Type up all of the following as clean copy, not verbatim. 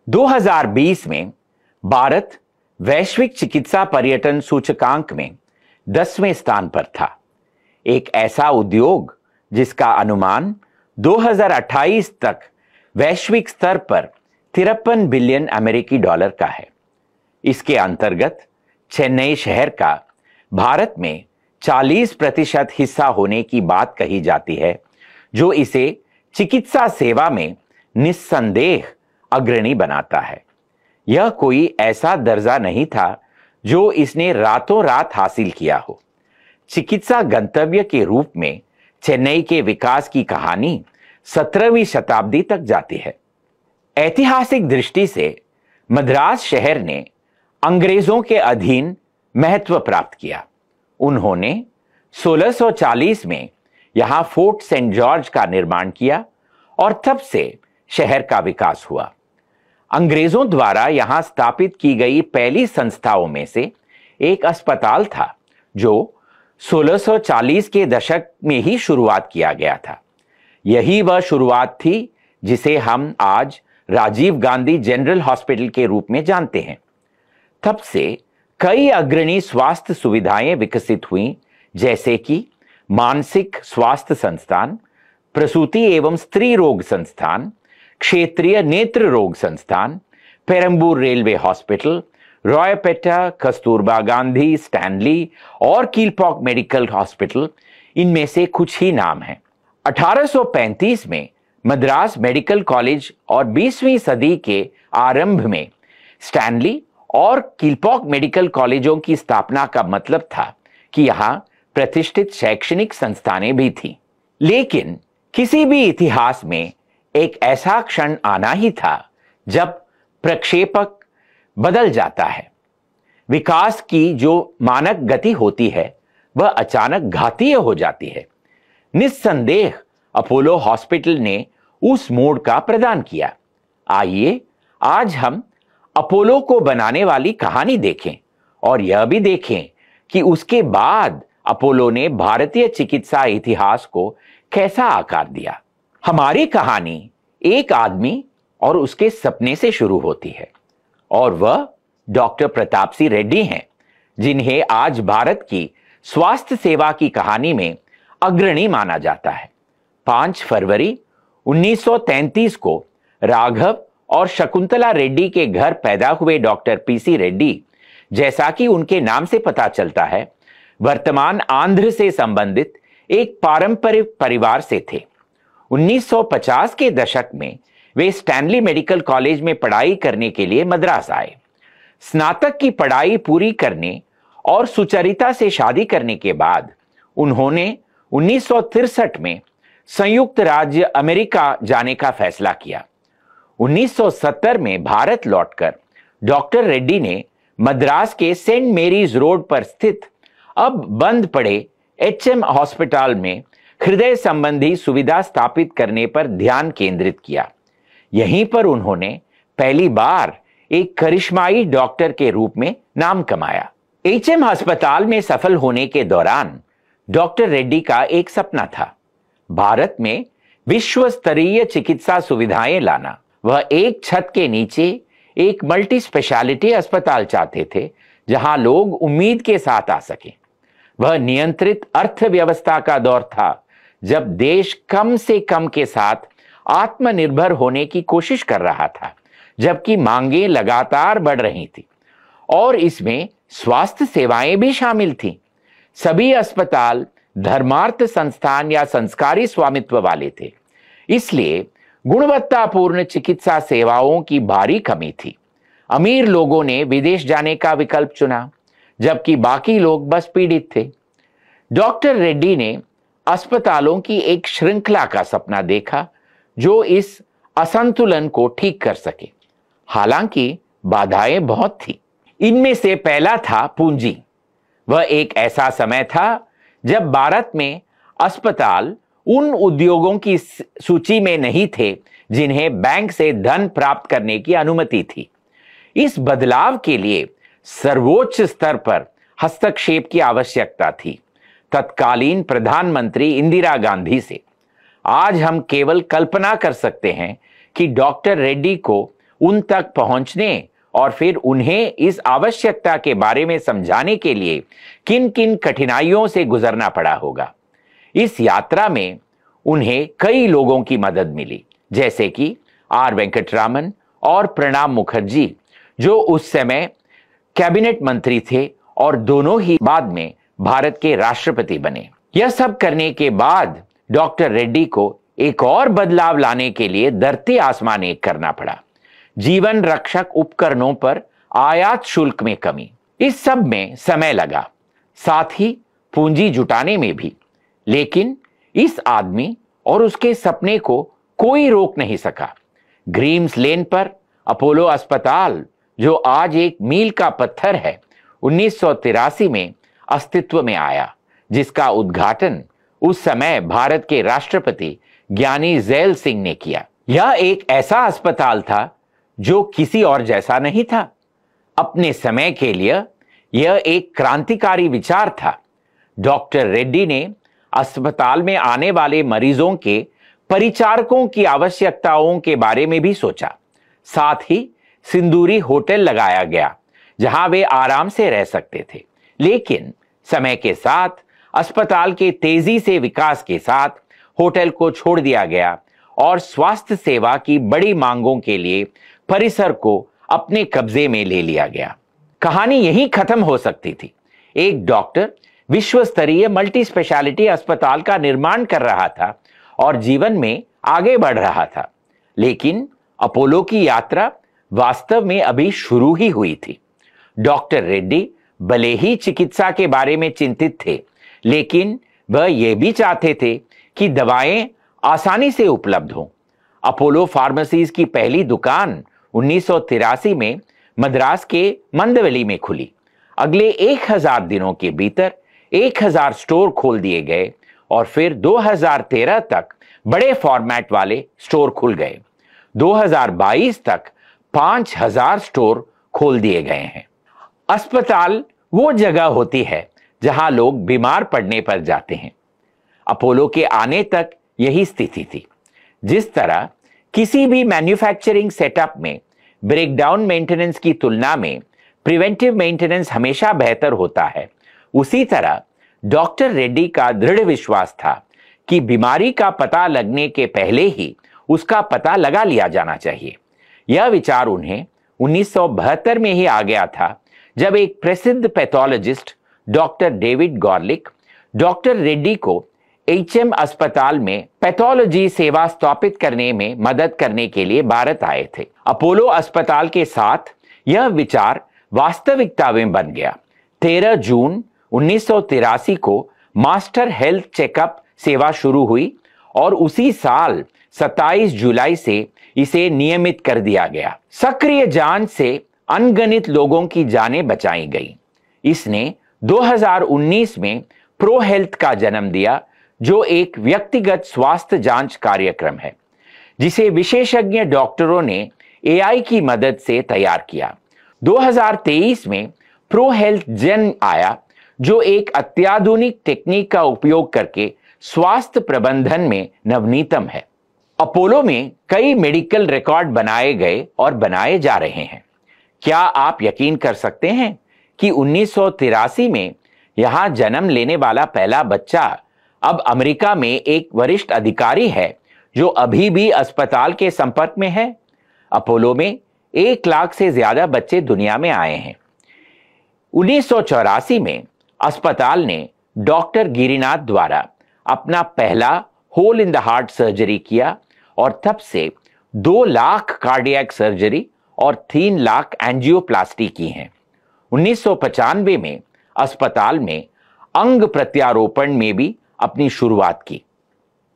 2020 में भारत वैश्विक चिकित्सा पर्यटन सूचकांक में 10वें स्थान पर था। एक ऐसा उद्योग जिसका अनुमान 2028 तक वैश्विक स्तर पर 53 बिलियन अमेरिकी डॉलर का है। इसके अंतर्गत चेन्नई शहर का भारत में 40% हिस्सा होने की बात कही जाती है, जो इसे चिकित्सा सेवा में निस्संदेह अग्रणी बनाता है। यह कोई ऐसा दर्जा नहीं था जो इसने रातों रात हासिल किया हो। चिकित्सा गंतव्य के रूप में चेन्नई के विकास की कहानी 17वीं शताब्दी तक जाती है। ऐतिहासिक दृष्टि से मद्रास शहर ने अंग्रेजों के अधीन महत्व प्राप्त किया। उन्होंने 1640 में यहां फोर्ट सेंट जॉर्ज का निर्माण किया और तब से शहर का विकास हुआ। अंग्रेजों द्वारा यहां स्थापित की गई पहली संस्थाओं में से एक अस्पताल था, जो 1640 के दशक में ही शुरुआत किया गया था। यही वह शुरुआत थी जिसे हम आज राजीव गांधी जनरल हॉस्पिटल के रूप में जानते हैं। तब से कई अग्रणी स्वास्थ्य सुविधाएं विकसित हुई, जैसे कि मानसिक स्वास्थ्य संस्थान, प्रसूति एवं स्त्री रोग संस्थान, क्षेत्रीय नेत्र रोग संस्थान, Perambur railway hospital, Royapettah, Kasturba Gandhi, Stanley और कीलपॉक मेडिकल हॉस्पिटल इनमें से कुछ ही नाम हैं। 1835 में मद्रास मेडिकल कॉलेज और 20वीं सदी के आरंभ में स्टैनली और कीलपॉक मेडिकल कॉलेजों की स्थापना का मतलब था कि यहां प्रतिष्ठित शैक्षणिक संस्थानें भी थीं। लेकिन किसी भी इतिहास में एक ऐसा क्षण आना ही था जब प्रक्षेपक बदल जाता है। विकास की जो मानक गति होती है वह अचानक घातीय हो जाती है। निस्संदेह अपोलो हॉस्पिटल ने उस मोड़ का प्रदान किया। आइए आज हम अपोलो को बनाने वाली कहानी देखें और यह भी देखें कि उसके बाद अपोलो ने भारतीय चिकित्सा इतिहास को कैसा आकार दिया। हमारी कहानी एक आदमी और उसके सपने से शुरू होती है और वह डॉक्टर प्रताप सिंह रेड्डी हैं, जिन्हें आज भारत की स्वास्थ्य सेवा की कहानी में अग्रणी माना जाता है। 5 फरवरी 1933 को राघव और शकुंतला रेड्डी के घर पैदा हुए डॉक्टर पीसी रेड्डी, जैसा कि उनके नाम से पता चलता है, वर्तमान आंध्र से संबंधित एक पारंपरिक परिवार से थे। 1950 के दशक में वे स्टैनली मेडिकल कॉलेज में पढ़ाई करने के लिए मद्रास आए। स्नातक की पढ़ाई पूरी करने और सुचरिता से शादी करने के बाद उन्होंने 1963 में संयुक्त राज्य अमेरिका जाने का फैसला किया। 1970 में भारत लौटकर डॉक्टर रेड्डी ने मद्रास के सेंट मेरीज रोड पर स्थित अब बंद पड़े एचएम हॉस्पिटल में हृदय संबंधी सुविधा स्थापित करने पर ध्यान केंद्रित किया। यहीं पर उन्होंने पहली बार एक करिश्माई डॉक्टर के रूप में नाम कमाया। एचएम अस्पताल में सफल होने के दौरान डॉक्टर रेड्डी का एक सपना था, भारत में विश्व स्तरीय चिकित्सा सुविधाएं लाना। वह एक छत के नीचे एक मल्टी स्पेशलिटी अस्पताल चाहते थे, जहां लोग उम्मीद के साथ आ सकें। वह नियंत्रित अर्थव्यवस्था का दौर था, जब देश कम से कम के साथ आत्मनिर्भर होने की कोशिश कर रहा था, जबकि मांगें लगातार बढ़ रही थी और इसमें स्वास्थ्य सेवाएं भी शामिल थीं। सभी अस्पताल धर्मार्थ संस्थान या संस्कारी स्वामित्व वाले थे, इसलिए गुणवत्तापूर्ण चिकित्सा सेवाओं की भारी कमी थी। अमीर लोगों ने विदेश जाने का विकल्प चुना, जबकि बाकी लोग बस पीड़ित थे। डॉक्टर रेड्डी ने अस्पतालों की एक श्रृंखला का सपना देखा जो इस असंतुलन को ठीक कर सके। हालांकि बाधाएं बहुत थी। इनमें से पहला था पूंजी। वह एक ऐसा समय था जब भारत में अस्पताल उन उद्योगों की सूची में नहीं थे जिन्हें बैंक से धन प्राप्त करने की अनुमति थी। इस बदलाव के लिए सर्वोच्च स्तर पर हस्तक्षेप की आवश्यकता थी, तत्कालीन प्रधानमंत्री इंदिरा गांधी से। आज हम केवल कल्पना कर सकते हैं कि डॉक्टर रेड्डी को उन तक पहुंचने और फिर उन्हें इस आवश्यकता के बारे में समझाने के लिए किन किन कठिनाइयों से गुजरना पड़ा होगा। इस यात्रा में उन्हें कई लोगों की मदद मिली, जैसे कि आर वेंकटरामन और प्रणब मुखर्जी, जो उस समय कैबिनेट मंत्री थे और दोनों ही बाद में भारत के राष्ट्रपति बने। यह सब करने के बाद डॉक्टर रेड्डी को एक और बदलाव लाने के लिए धरती आसमान एक करना पड़ा। जीवन रक्षक उपकरणों पर आयात शुल्क में कमी, इस सब में समय लगा, साथ ही पूंजी जुटाने में भी। लेकिन इस आदमी और उसके सपने को कोई रोक नहीं सका। ग्रीम्स लेन पर अपोलो अस्पताल, जो आज एक मील का पत्थर है, 1983 में अस्तित्व में आया, जिसका उद्घाटन उस समय भारत के राष्ट्रपति ज्ञानी ज़ैल सिंह ने किया। यह एक ऐसा अस्पताल था जो किसी और जैसा नहीं था। अपने समय के लिए यह एक क्रांतिकारी विचार था। डॉक्टर रेड्डी ने अस्पताल में आने वाले मरीजों के परिचारकों की आवश्यकताओं के बारे में भी सोचा। साथ ही सिंदूरी होटल लगाया गया जहां वे आराम से रह सकते थे। लेकिन समय के साथ अस्पताल के तेजी से विकास के साथ होटल को छोड़ दिया गया और स्वास्थ्य सेवा की बड़ी मांगों के लिए परिसर को अपने कब्जे में ले लिया गया। कहानी यहीं खत्म हो सकती थी। एक डॉक्टर विश्व स्तरीय मल्टी स्पेशलिटी अस्पताल का निर्माण कर रहा था और जीवन में आगे बढ़ रहा था। लेकिन अपोलो की यात्रा वास्तव में अभी शुरू ही हुई थी। डॉक्टर रेड्डी भले ही चिकित्सा के बारे में चिंतित थे, लेकिन वह यह भी चाहते थे कि दवाएं आसानी से उपलब्ध हों। अपोलो फार्मेसीज की पहली दुकान 1983 में मद्रास के मंदवली में खुली। अगले 1000 दिनों के भीतर 1000 स्टोर खोल दिए गए और फिर 2013 तक बड़े फॉर्मेट वाले स्टोर खुल गए। 2022 तक 5000 स्टोर खोल दिए गए हैं। अस्पताल वो जगह होती है जहां लोग बीमार पड़ने पर जाते हैं। अपोलो के आने तक यही स्थिति थी। जिस तरह किसी भी मैन्युफैक्चरिंग सेटअप में ब्रेकडाउन मेंटेनेंस की तुलना में प्रिवेंटिव मेंटेनेंस हमेशा बेहतर होता है, उसी तरह डॉक्टर रेड्डी का दृढ़ विश्वास था कि बीमारी का पता लगने के पहले ही उसका पता लगा लिया जाना चाहिए। यह विचार उन्हें 1972 में ही आ गया था, जब एक प्रसिद्ध pathologist doctor David Gorlick doctor Reddy को एचएम अस्पताल में पैथोलॉजी सेवा स्थापित करने में मदद करने के लिए भारत आए थे। अपोलो अस्पताल के साथ यह विचार वास्तविकता में बन गया। 13 जून 1983 को मास्टर हेल्थ चेकअप सेवा शुरू हुई और उसी साल 27 जुलाई से इसे नियमित कर दिया गया। सक्रिय जांच से अनगिनत लोगों की जानें बचाई गई। इसने 2019 में प्रो हेल्थ का जन्म दिया, जो एक व्यक्तिगत स्वास्थ्य जांच कार्यक्रम है जिसे विशेषज्ञ डॉक्टरों ने एआई की मदद से तैयार किया। 2023 में प्रो हेल्थ जेन आया, जो एक अत्याधुनिक टेक्निक का उपयोग करके स्वास्थ्य प्रबंधन में नवीनतम है। अपोलो में कई मेडिकल रिकॉर्ड बनाए गए और बनाए जा रहे हैं। क्या आप यकीन कर सकते हैं कि 1983 में यहां जन्म लेने वाला पहला बच्चा अब अमेरिका में एक वरिष्ठ अधिकारी है जो अभी भी अस्पताल के संपर्क में है। अपोलो में 1 लाख से ज्यादा बच्चे दुनिया में आए हैं। 1984 में अस्पताल ने डॉक्टर गिरिनाथ द्वारा अपना पहला hole in the heart surgery किया और तब से 2 लाख कार्डियक सर्जरी और 3 लाख एंजियोप्लास्टी की हैं। 1995 में अस्पताल में अंग प्रत्यारोपण में भी अपनी शुरुआत की।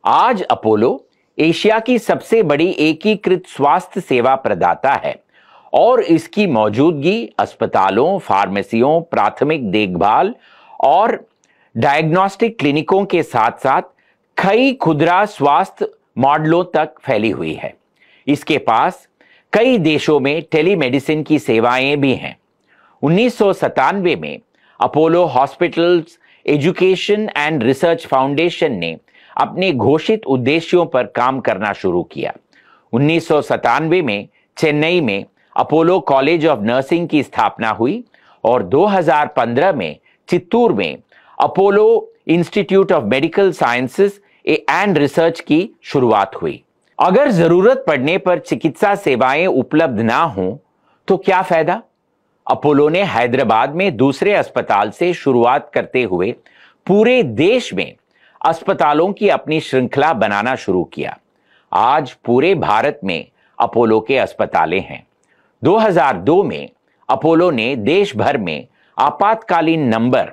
आज अपोलो एशिया की सबसे बड़ी एकीकृत स्वास्थ्य सेवा प्रदाता है और इसकी मौजूदगी अस्पतालों, फार्मेसियों, प्राथमिक देखभाल और डायग्नोस्टिक क्लिनिकों के साथ साथ कई खुदरा स्वास्थ्य मॉडलों तक फैली हुई है। इसके पास कई देशों में टेलीमेडिसिन की सेवाएं भी हैं। 1997 में Apollo hospitals education and research foundation ने अपने घोषित उद्देश्यों पर काम करना शुरू किया। 1997 में चेन्नई में अपोलो कॉलेज ऑफ नर्सिंग की स्थापना हुई और 2015 में चित्तूर में Apollo institute of medical sciences and research की शुरुआत हुई। अगर जरूरत पड़ने पर चिकित्सा सेवाएं उपलब्ध ना हो तो क्या फायदा? अपोलो ने हैदराबाद में दूसरे अस्पताल से शुरुआत करते हुए पूरे देश में अस्पतालों की अपनी श्रृंखला बनाना शुरू किया। आज पूरे भारत में अपोलो के अस्पतालें हैं। 2002 में अपोलो ने देश भर में आपातकालीन नंबर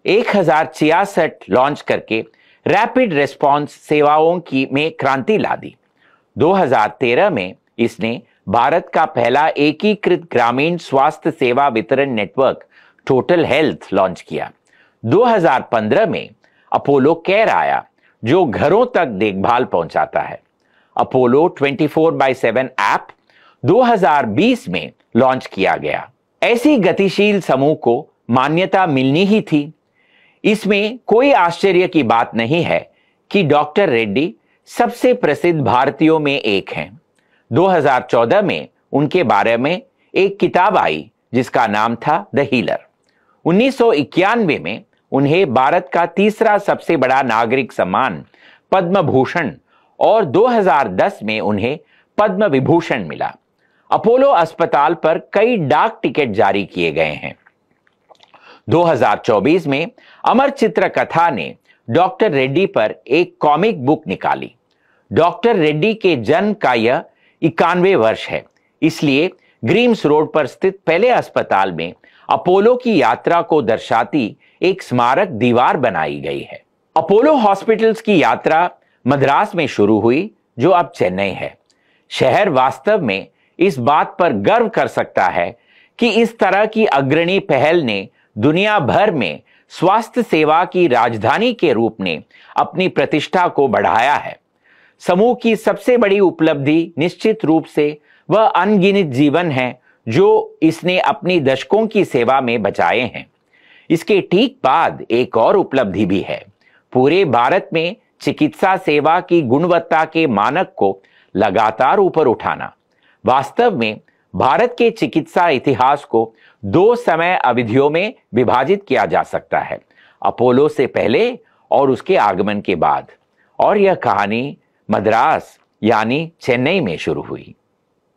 1066 लॉन्च करके रैपिड रिस्पांस सेवाओं की में क्रांति ला दी। 2013 में इसने भारत का पहला एकीकृत ग्रामीण स्वास्थ्य सेवा वितरण नेटवर्क टोटल हेल्थ लॉन्च किया। 2015 में अपोलो केयर आया जो घरों तक देखभाल पहुंचाता है। अपोलो 24/7 ऐप 2020 में लॉन्च किया गया। ऐसी गतिशील समूह को मान्यता मिलनी ही थी। इसमें कोई आश्चर्य की बात नहीं है कि डॉक्टर रेड्डी सबसे प्रसिद्ध भारतीयों में एक हैं। 2014 में उनके बारे में एक किताब आई जिसका नाम था द हीलर। 1991 में उन्हें भारत का तीसरा सबसे बड़ा नागरिक सम्मान पद्म भूषण और 2010 में उन्हें पद्म विभूषण मिला। अपोलो अस्पताल पर कई डाक टिकट जारी किए गए हैं। 2024 में अमर चित्र कथा ने डॉक्टर रेड्डी पर एक कॉमिक बुक निकाली। डॉक्टर रेड्डी के जन्म का यह 91 वर्ष है, इसलिए ग्रीम्स रोड पर स्थित पहले अस्पताल में अपोलो की यात्रा को दर्शाती एक स्मारक दीवार बनाई गई है। अपोलो हॉस्पिटल्स की यात्रा मद्रास में शुरू हुई जो अब चेन्नई है। शहर वास्तव में इस बात पर गर्व कर सकता है कि इस तरह की अग्रणी पहल ने दुनिया भर में स्वास्थ्य सेवा की राजधानी के रूप में अपनी प्रतिष्ठा को बढ़ाया है। समूह की सबसे बड़ी उपलब्धि निश्चित रूप से वह अनगिनत जीवन है जो इसने अपनी दशकों की सेवा में बचाए हैं। इसके ठीक बाद एक और उपलब्धि भी है। पूरे भारत में चिकित्सा सेवा की गुणवत्ता के मानक को लगातार ऊपर उठाना। वास्तव में भारत के चिकित्सा इतिहास को 2 समय अवधियों में विभाजित किया जा सकता है, अपोलो से पहले और उसके आगमन के बाद। और यह कहानी मद्रास यानी चेन्नई में शुरू हुई।